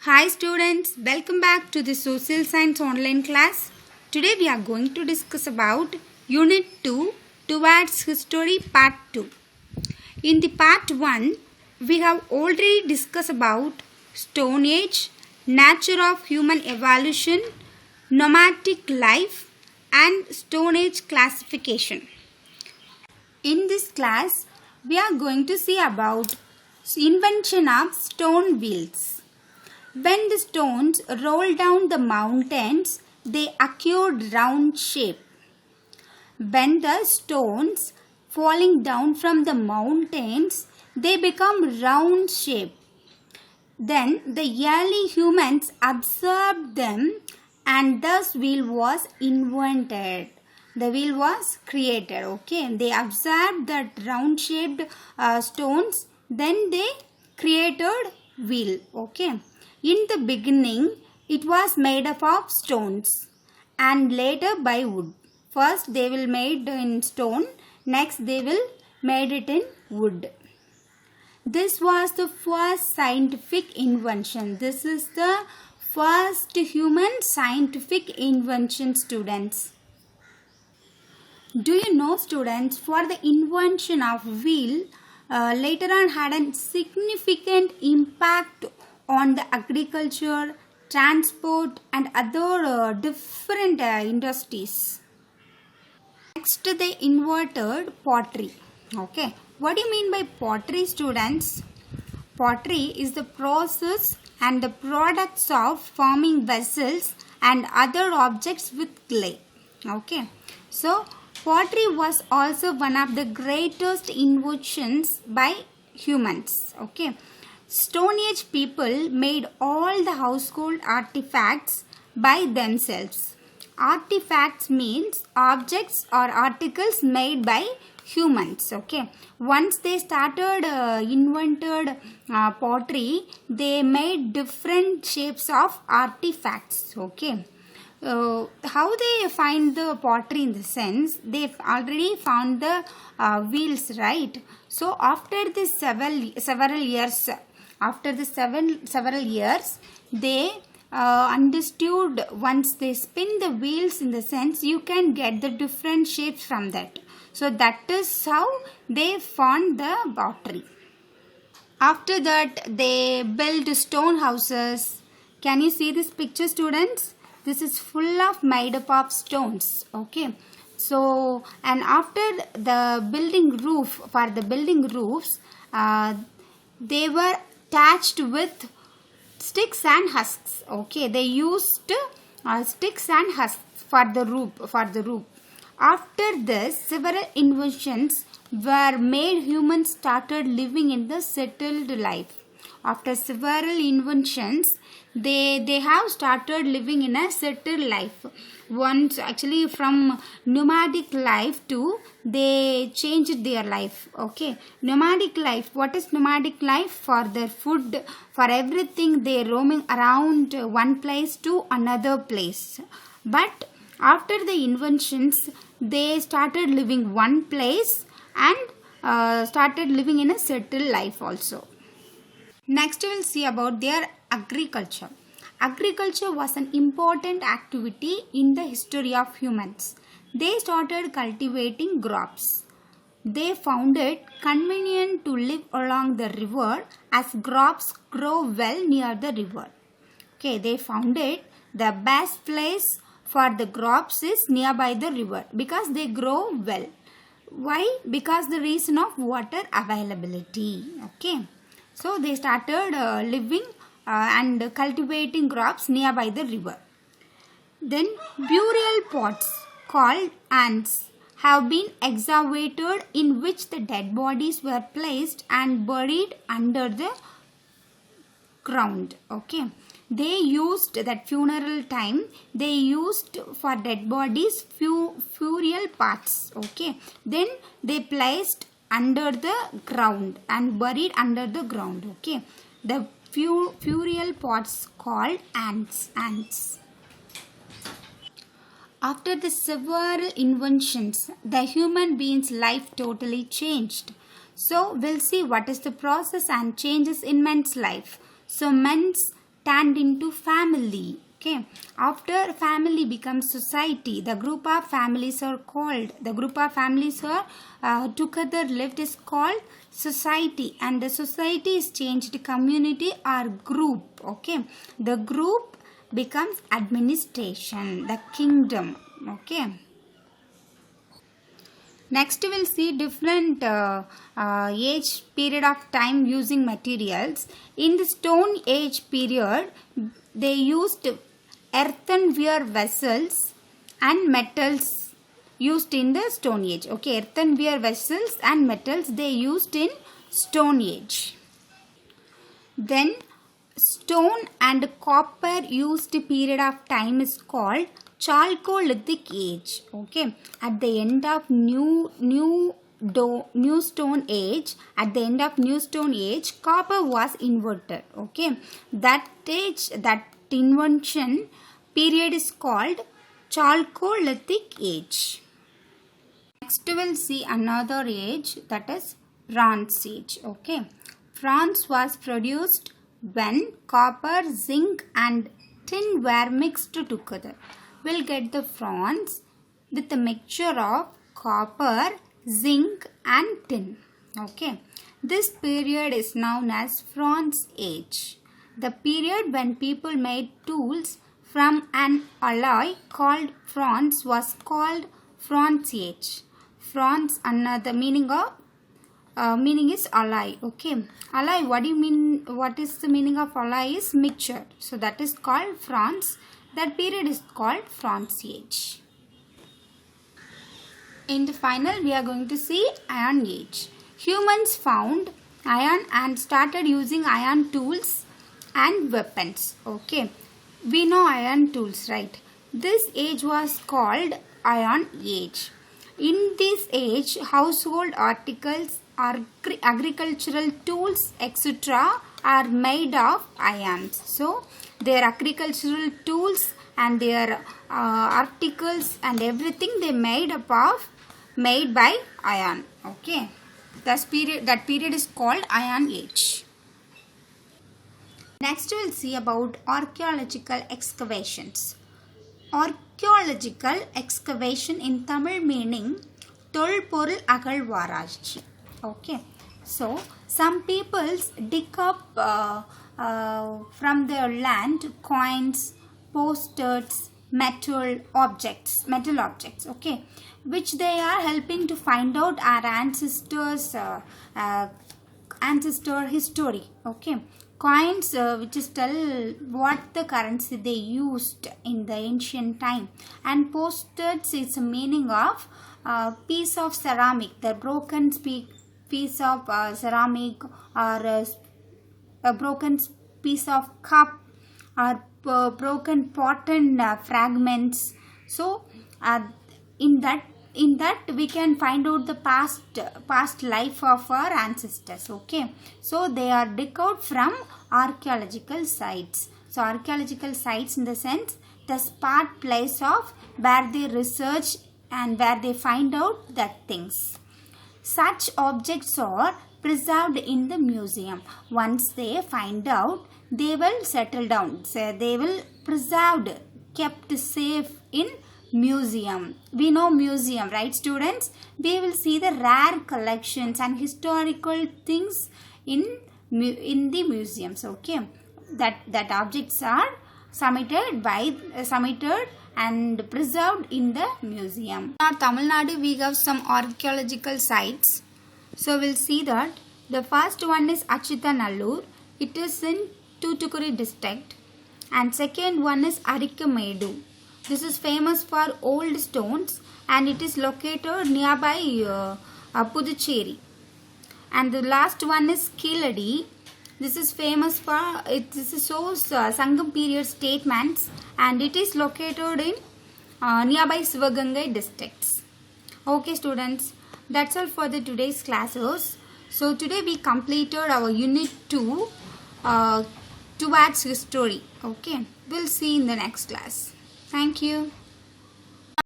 Hi students, welcome back to the Social Science online class. Today we are going to discuss about Unit 2 Towards History Part 2. In the Part 1, we have already discussed about Stone Age, nature of human evolution, nomadic life and Stone Age classification. In this class, we are going to see about invention of stone wheels. When the stones roll down the mountains, they acquired round shape. When the stones falling down from the mountains, they become round shape. Then the early humans observed them and thus wheel was invented. The wheel was created. Okay, they observed that round shaped stones, then they created wheel. Okay. In the beginning, it was made up of stones and later by wood. First they will made in stone, next they will made it in wood. This was the first scientific invention. This is the first human scientific invention, students. Do you know, students, for the invention of wheel later on had a significant impact on the agriculture, transport and other different industries. Next they invented pottery. Okay, what do you mean by pottery, students? Pottery is the process and the products of forming vessels and other objects with clay. Okay, so pottery was also one of the greatest inventions by humans. Okay. Stone Age people made all the household artifacts by themselves. Artifacts means objects or articles made by humans. Okay. Once they started invented pottery, they made different shapes of artifacts. Okay. How they find the pottery in the sense, they've already found the wheels, right? So after this several years, they understood once they spin the wheels, in the sense you can get the different shapes from that. So that is how they found the pottery. After that they built stone houses. Can you see this picture, students? This is full of made up of stones. Okay. So and after the building roof, for the building roofs, they were attached with sticks and husks. Okay, they used sticks and husks for the roof. After this, several inventions were made. Humans started living in the settled life. After several inventions, they have started living in a settled life. Once actually from nomadic life to they changed their life. Okay, nomadic life. What is nomadic life? For their food, for everything, they roaming around one place to another place. But after the inventions, they started living one place and started living in a settled life also. Next we will see about their agriculture. Agriculture was an important activity in the history of humans. They started cultivating crops. They found it convenient to live along the river as crops grow well near the river. Okay, they found it the best place for the crops is nearby the river because they grow well. Why? Because the reason of water availability. Okay. So they started living and cultivating crops nearby the river. Then burial pots called urns have been excavated, in which the dead bodies were placed and buried under the ground. Okay. They used that funeral time, they used for dead bodies burial pots. Okay. Then they placed under the ground and buried under the ground. Okay, the burial pots called urns. After the several inventions, the human being's life totally changed. So we'll see what is the process and changes in man's life. So man's turned into family. Okay, after family becomes society, the group of families are together lived is called society, and the society is changed community or group. Okay, the group becomes administration, the kingdom. Okay. Next we will see different age period of time using materials. In the Stone Age period, they used earthenware vessels and metals used in the Stone Age. Okay, earthenware vessels and metals they used in Stone Age. Then stone and copper used period of time is called Chalcolithic Age. Okay, at the end of New Stone Age, copper was invented. Okay, that invention period is called Chalcolithic Age. Next we will see another age, that is Bronze Age. Okay, bronze was produced when copper, zinc and tin were mixed together. We'll get the bronze with a mixture of copper, zinc and tin. Okay, this period is known as Bronze Age. The period when people made tools from an alloy called bronze was called Bronze Age. Bronze, another meaning is alloy. Okay, alloy, what do you mean? What is the meaning of alloy? Is mixture. So that is called bronze. That period is called Bronze Age. In the final, we are going to see Iron Age. Humans found iron and started using iron tools and weapons. Okay, we know iron tools, right? This age was called Iron Age. In this age, household articles, agricultural tools, etc. are made of irons. So, their agricultural tools and their articles and everything they made by iron. Okay, that period is called Iron Age. Next we will see about archaeological excavations. Archaeological excavation in Tamil meaning Tolporul Agalvarazhi. Okay, so some peoples dig up from their land coins, posters, metal objects. Okay, which they are helping to find out our ancestors' ancestor history. Okay, coins which is tell what the currency they used in the ancient time, and posters is a meaning of piece of ceramic, the broken piece of ceramic, or a broken piece of cup, or broken pot and fragments. So in that we can find out the past life of our ancestors. Okay, so they are dug out from archaeological sites. So archaeological sites in the sense the spot place of where they research and where they find out that things. Such objects are preserved in the museum. Once they find out, they will settle down. So they will preserved, kept safe in museum. We know museum, right students? We will see the rare collections and historical things in the museums. Okay, that objects are submitted and preserved in the museum. In Tamil Nadu we have some archaeological sites. So we'll see that the first one is Achittanallur. It is in Toothukudi district, and second one is Arikamedu. This is famous for old stones and it is located nearby Puducherry. And the last one is Kiladi. This is famous for this shows Sangam period statements and it is located in nearby Sivagangai districts. Okay students, that's all for the today's classes. So today we completed our unit 2 towards history. Okay, we'll see in the next class. Thank you.